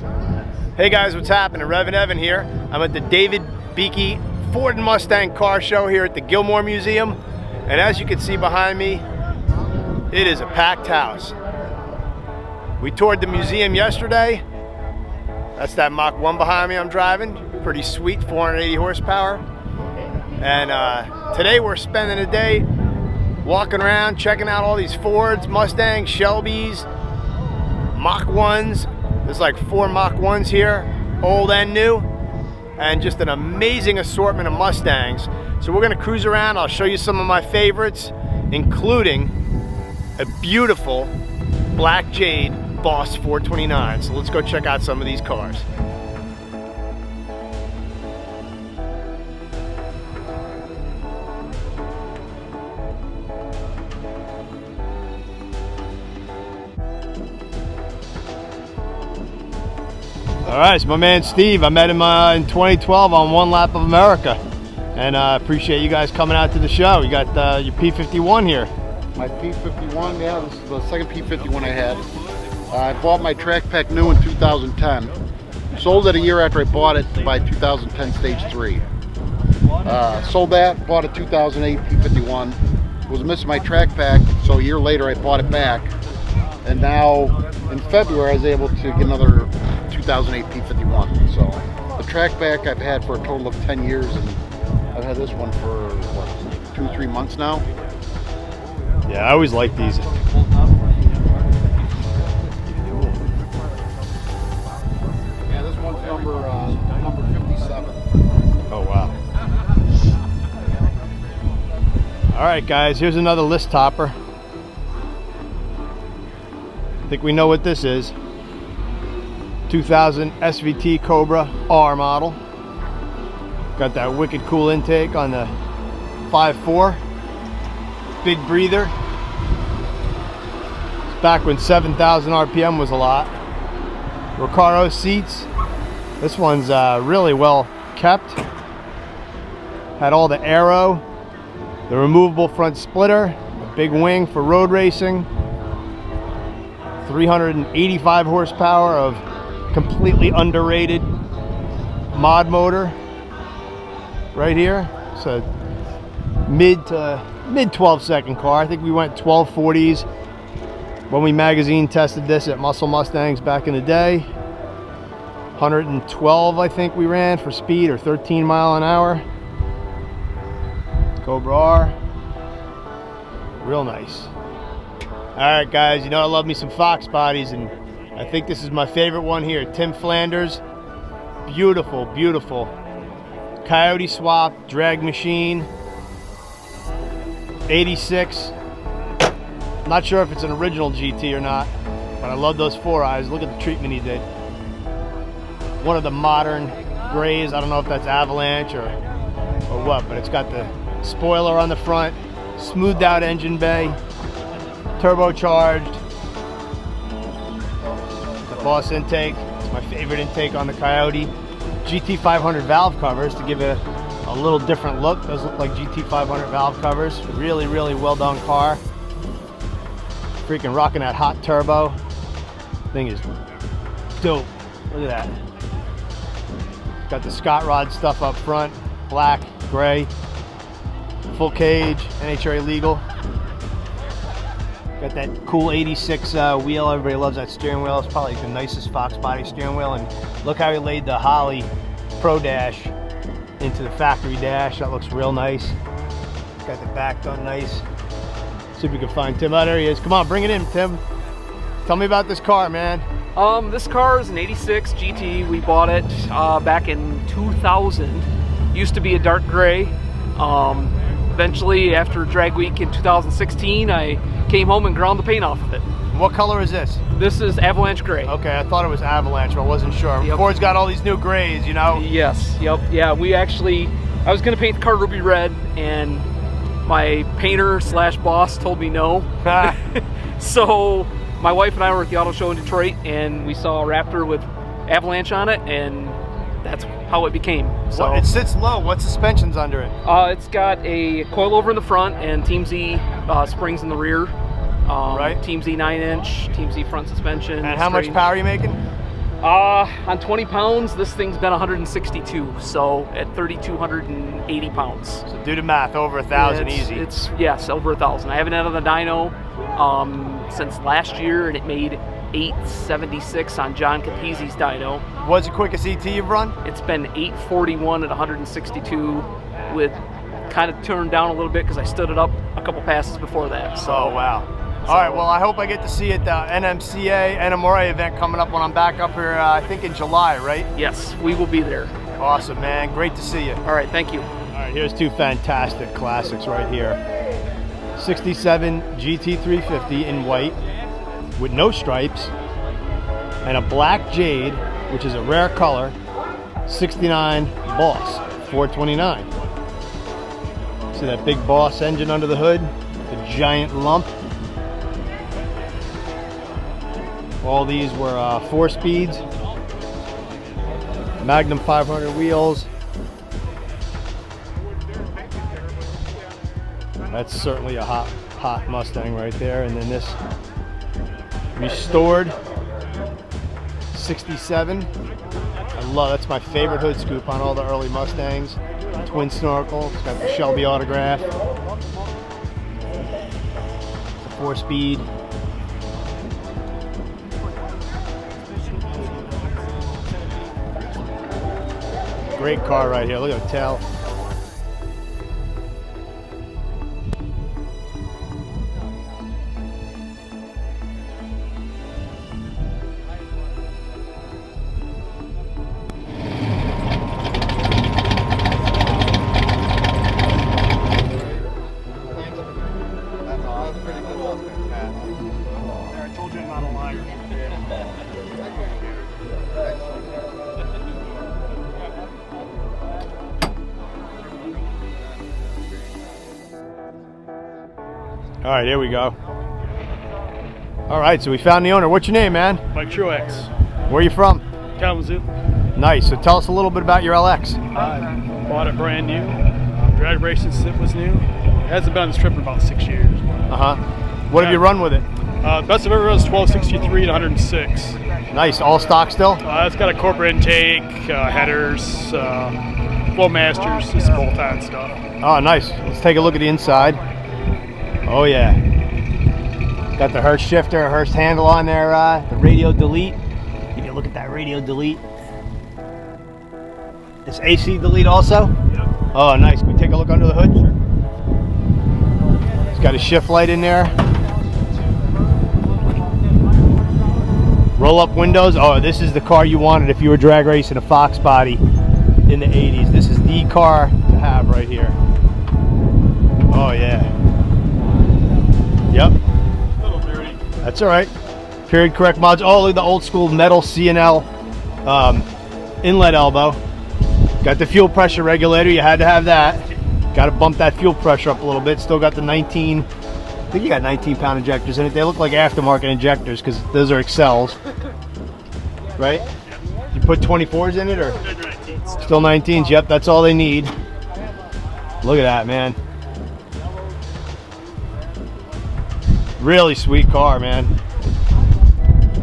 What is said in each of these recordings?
Hey guys, what's happening? REVan Evan here. I'm at the David Beeke Ford and Mustang car show here at the Gilmore Museum. And as you can see behind me, it is a packed house. We toured the museum yesterday. That's that Mach 1 behind me I'm driving. Pretty sweet, 480 horsepower. And today we're spending a day walking around, checking out all these Fords, Mustangs, Shelbys, Mach 1s. There's like 4 Mach 1s here, old and new, and just an amazing assortment of Mustangs. So we're gonna cruise around. I'll show you some of my favorites, including a beautiful black jade Boss 429. So let's go check out some of these cars. All right, it's my man Steve. I met him in 2012 on One Lap of America, and I appreciate you guys coming out to the show. You got your P51 here. My P51, yeah, this is the second P51 I had. I bought my track pack new in 2010. Sold it a year after I bought it to buy 2010 Stage 3. Sold that, bought a 2008 P51. Was missing my track pack, so a year later I bought it back. And now in February I was able to get another 2008 P51. So the track back I've had for a total of 10 years, and I've had this one for what, 2 or 3 months now. Yeah, I always like these. Yeah, this one's number 57. Oh wow. All right guys, here's another list topper. I think we know what this is. 2000 SVT Cobra R model. Got that wicked cool intake on the 5.4. Big breather. It's back when 7,000 RPM was a lot. Recaro seats. This one's really well kept. Had all the aero, the removable front splitter, a big wing for road racing. 385 horsepower of completely underrated mod motor right here. It's a mid 12 second car. I think we went 1240s when we magazine tested this at Muscle Mustangs back in the day. 112 I think we ran for speed, or 13 mile an hour. Cobra R, real nice. All right guys, you know I love me some Fox bodies, and I think this is my favorite one here. Tim Flanders. Beautiful, beautiful. Coyote swap, drag machine. 86. Not sure if it's an original GT or not, but I love those 4 eyes. Look at the treatment he did. One of the modern grays. I don't know if that's Avalanche or what, but it's got the spoiler on the front, smoothed out engine bay, turbocharged. Boss intake. It's my favorite intake on the Coyote. GT500 valve covers to give it a little different look. Those look like GT500 valve covers. Really, really well done car. Freaking rocking that hot turbo. Thing is dope. Look at that. Got the Scott Rod stuff up front. Black, gray. Full cage, NHRA legal. Got that cool 86 wheel. Everybody loves that steering wheel. It's probably the nicest Fox body steering wheel. And look how he laid the Holly Pro Dash into the factory dash. That looks real nice. Got the back done nice. See if we can find Tim. Oh, there he is. Come on, bring it in, Tim. Tell me about this car, man. This car is an 86 GT. We bought it back in 2000. Used to be a dark gray. Eventually, after drag week in 2016, I came home and ground the paint off of it. What color is this? This is Avalanche Gray. Okay, I thought it was Avalanche, but I wasn't sure. Yep. Ford's got all these new grays, you know? Yes, yep, yeah. I was gonna paint the car ruby red, and my painter slash boss told me no. So my wife and I were at the auto show in Detroit, and we saw a Raptor with Avalanche on it, and that's how it became. So well, it sits low. What suspension's under it? It's got a coilover in the front and Team Z springs in the rear. Right. Team Z 9-inch, Team Z front suspension. And how much power are you making? On 20 pounds, this thing's been 162, so at 3,280 pounds. So do the math, over 1,000 easy. It's yes, over 1,000. I haven't had on the dyno since last year, and it made 876 on John Capizzi's dyno. What's the quickest ET you've run? It's been 841 at 162, with kind of turned down a little bit because I stood it up a couple passes before that. So. Oh, wow. All right, well, I hope I get to see you at the NMCA NMRA event coming up when I'm back up here, I think in July, right? Yes, we will be there. Awesome, man. Great to see you. All right, thank you. All right, here's two fantastic classics right here. 67 GT350 in white with no stripes and a black jade, which is a rare color, 69 Boss 429. See that big Boss engine under the hood, the giant lump. All these were 4 speeds, Magnum 500 wheels. That's certainly a hot Mustang right there. And then this restored 67. That's my favorite hood scoop on all the early Mustangs. Twin snorkel, it's got the Shelby autograph. It's a 4-speed. Great car right here, look at the tail. I told you I'm not a liar. All right, here we go. All right, so we found the owner. What's your name, man? Mike Truex. Where are you from? Kalamazoo. Nice. So tell us a little bit about your LX. I bought it brand new. Drag racing since it was new. It hasn't been on this trip in about 6 years. What have you run with it? Best I've ever run is 1263 to 106. Nice. All stock still? It's got a corporate intake, headers, flow masters, just bolt-on stuff. Oh, nice. Let's take a look at the inside. Oh yeah, got the Hurst shifter, Hurst handle on there, the radio delete. Give you a look at that radio delete. It's AC delete also? Yep. Oh nice, can we take a look under the hood? Sure. It's got a shift light in there. Roll up windows. Oh, this is the car you wanted if you were drag racing a Fox body in the 80s. This is the car to have right here. Oh yeah. Yep. A little dirty. That's all right. Period correct mods. Oh, look at the old school metal C&L inlet elbow. Got the fuel pressure regulator. You had to have that. Got to bump that fuel pressure up a little bit. Still got the 19. I think you got 19-pound injectors in it. They look like aftermarket injectors because those are Excels, right? You put 24s in it or still 19s? Yep, that's all they need. Look at that, man. Really sweet car, man.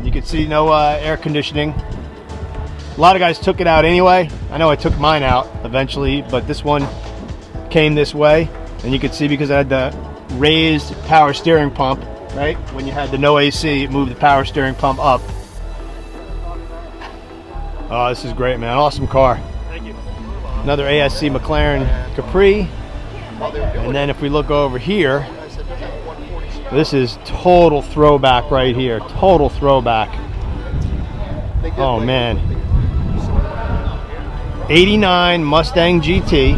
You can see no air conditioning. A lot of guys took it out anyway. I know I took mine out eventually, but this one came this way. And you can see because I had the raised power steering pump, right? When you had the no AC, it moved the power steering pump up. Oh, this is great, man. Awesome car. Thank you. Another ASC McLaren Capri. And then if we look over here, this is total throwback right here. Total throwback. Oh man. 89 Mustang GT.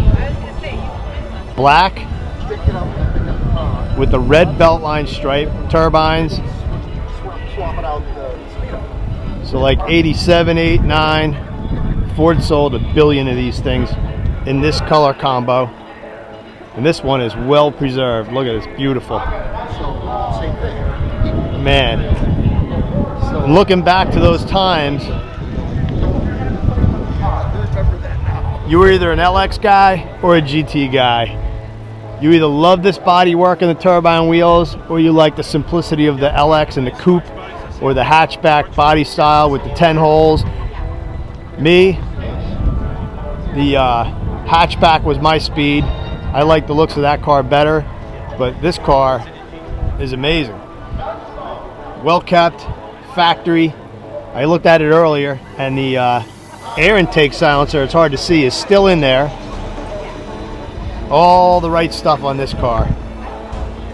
Black with the red beltline stripe turbines. So like 87, 89. Ford sold 1 billion of these things in this color combo. And this one is well preserved. Look at it, it's beautiful. Man, and looking back to those times, you were either an LX guy or a GT guy. You either loved this body work and the turbine wheels, or you liked the simplicity of the LX and the coupe or the hatchback body style with the 10 holes. Me, the hatchback was my speed. I like the looks of that car better, but this car is amazing. Well kept, factory. I looked at it earlier, and the air intake silencer, it's hard to see, is still in there. All the right stuff on this car.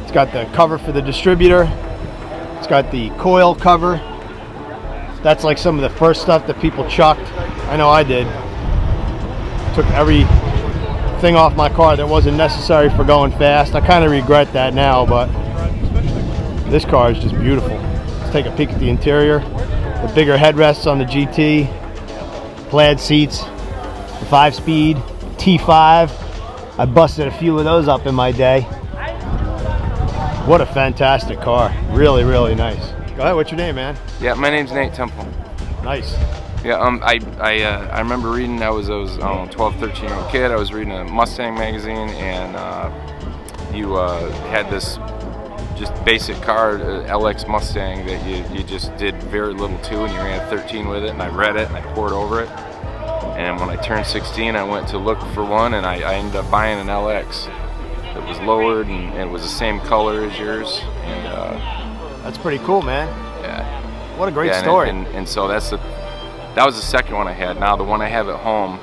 It's got the cover for the distributor. It's got the coil cover. That's like some of the first stuff that people chucked. I know I did. Took everything off my car that wasn't necessary for going fast. I kind of regret that now, but this car is just beautiful. Let's take a peek at the interior. The bigger headrests on the GT, plaid seats, the 5-speed T5. I busted a few of those up in my day. What a fantastic car. Really, really nice. Go ahead, what's your name, man? Yeah, my name's Nate Temple. Nice. Yeah, I remember reading, I was 12, 13-year-old kid, I was reading a Mustang magazine, and you had this just basic car, LX Mustang, that you just did very little to, and you ran 13 with it, and I read it, and I poured over it. And when I turned 16, I went to look for one, and I ended up buying an LX. It was lowered, and it was the same color as yours. And that's pretty cool, man. Yeah. What a great story. And so that was the second one I had. Now the one I have at home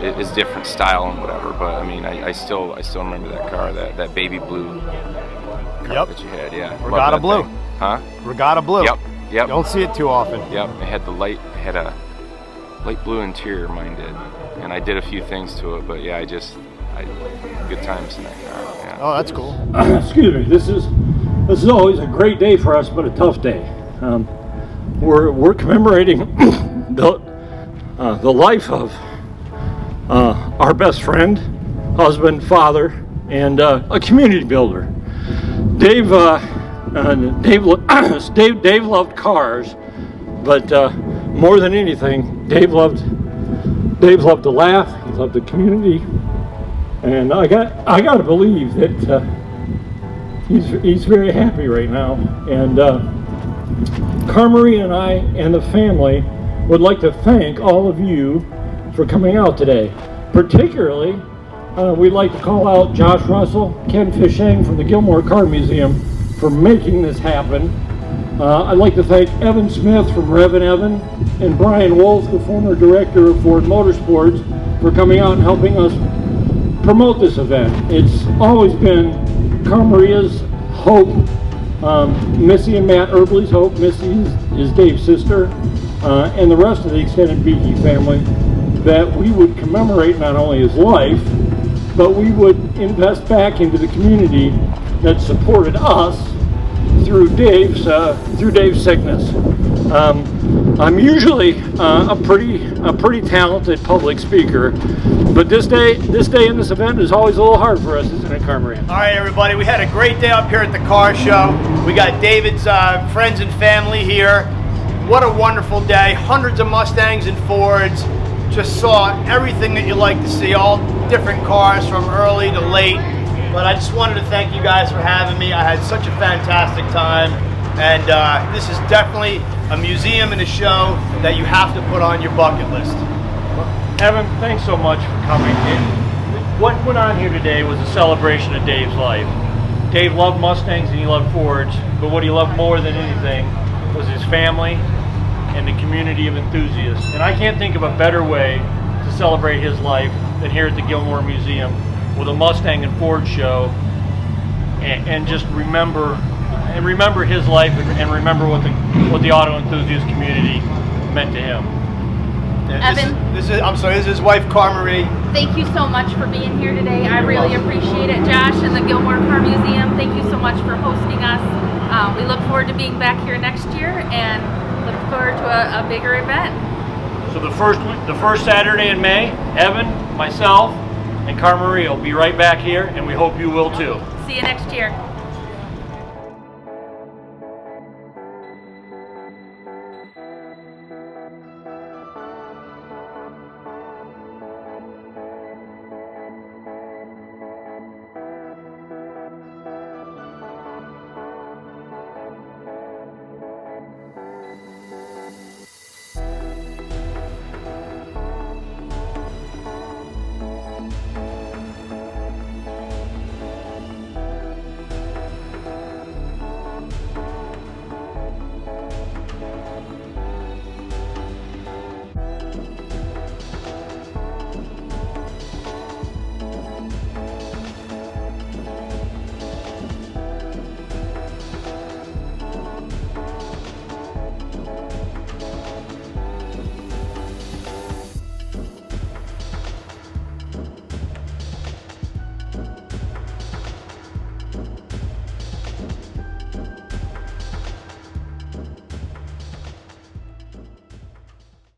is different style and whatever. But I mean, I still remember that car, that baby blue car that you had. Yeah. Regatta blue. Thing. Huh? Regatta blue. Yep. Don't see it too often. Yep. It had a light blue interior, mine did, and I did a few things to it. But yeah, good times in that car. Yeah. Oh, that's cool. Excuse me. This is always a great day for us, but a tough day. We're commemorating the life of our best friend, husband, father, and a community builder. Dave loved cars, but more than anything, Dave loved to laugh. He loved the community, and I got to believe that he's very happy right now. And Carmery and I and the family would like to thank all of you for coming out today. Particularly, we'd like to call out Josh Russell, Ken Fishang from the Gilmore Car Museum for making this happen. I'd like to thank Evan Smith from REVan Evan and Brian Wolf, the former director of Ford Motorsports, for coming out and helping us promote this event. It's always been Carmaria's hope, Missy and Matt Erbley's hope. Missy is Dave's sister, and the rest of the extended Beeke family, that we would commemorate not only his life, but we would invest back into the community that supported us through Dave's sickness. I'm usually a pretty talented public speaker, but this day and this event is always a little hard for us, isn't it, Carmery? All right, everybody, we had a great day up here at the car show. We got David's friends and family here. What a wonderful day. Hundreds of Mustangs and Fords. Just saw everything that you like to see, all different cars from early to late. But I just wanted to thank you guys for having me. I had such a fantastic time. And this is definitely a museum and a show that you have to put on your bucket list. Evan, thanks so much for coming. What went on here today was a celebration of Dave's life. Dave loved Mustangs and he loved Fords, but what he loved more than anything was his family and the community of enthusiasts. And I can't think of a better way to celebrate his life than here at the Gilmore Museum with a Mustang and Ford show, and just remember his life and remember what the auto enthusiast community meant to him. Evan, this is his wife, Carmery. thank you so much for being here today. I really appreciate it. Josh and the Gilmore Car Museum, thank you so much for hosting us. We look forward to being back here next year and look forward to a bigger event. So the first Saturday in May, Evan, myself, and Carmery will be right back here, and we hope you will too. See you next year.